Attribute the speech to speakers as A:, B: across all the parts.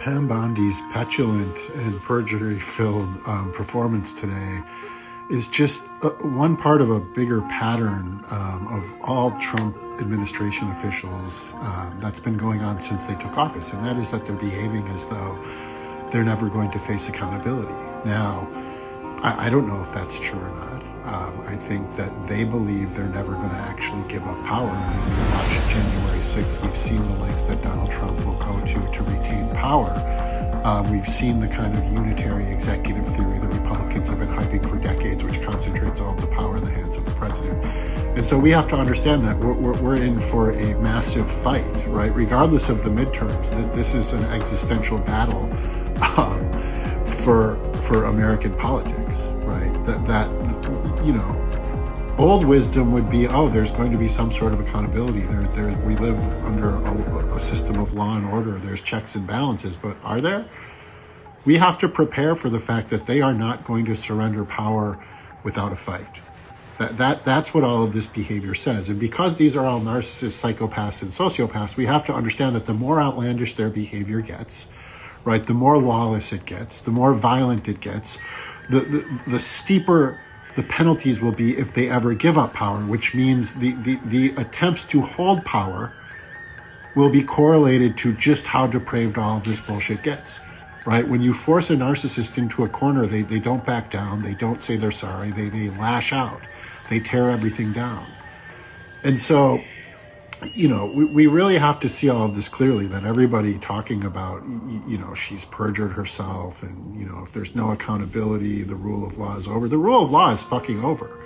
A: Pam Bondi's petulant and perjury-filled performance today is just one part of a bigger pattern of all Trump administration officials that's been going on since they took office, and that is that they're behaving as though they're never going to face accountability. Now, I don't know if that's true or not. I think that they believe they're never going to actually give up power. I mean, we watched January 6th. We've seen the lengths that Donald Trump will go to retain power. We've seen the kind of unitary executive theory that Republicans have been hyping for decades, which concentrates all of the power in the hands of the president. And so we have to understand that we're in for a massive fight, right? Regardless of the midterms, this is an existential battle for American politics, right? That you know, old wisdom would be, oh, there's going to be some sort of accountability. We live under a system of law and order. There's checks and balances, but are there? We have to prepare for the fact that they are not going to surrender power without a fight. That's what all of this behavior says. And because these are all narcissists, psychopaths, and sociopaths, we have to understand that the more outlandish their behavior gets, right, the more lawless it gets, the more violent it gets, the steeper the penalties will be if they ever give up power, which means the attempts to hold power will be correlated to just how depraved all of this bullshit gets, right? When you force a narcissist into a corner, they don't back down, they don't say they're sorry, they lash out, they tear everything down. And so, you know, we really have to see all of this clearly, that everybody talking about, you know, she's perjured herself and, you know, if there's no accountability, the rule of law is over. The rule of law is fucking over,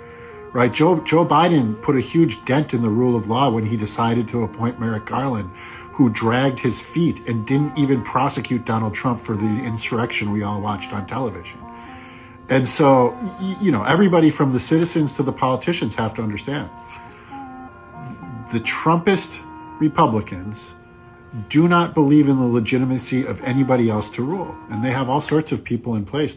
A: right? Joe Biden put a huge dent in the rule of law when he decided to appoint Merrick Garland, who dragged his feet and didn't even prosecute Donald Trump for the insurrection we all watched on television. And so, you know, everybody from the citizens to the politicians have to understand, the Trumpist Republicans do not believe in the legitimacy of anybody else to rule. And they have all sorts of people in place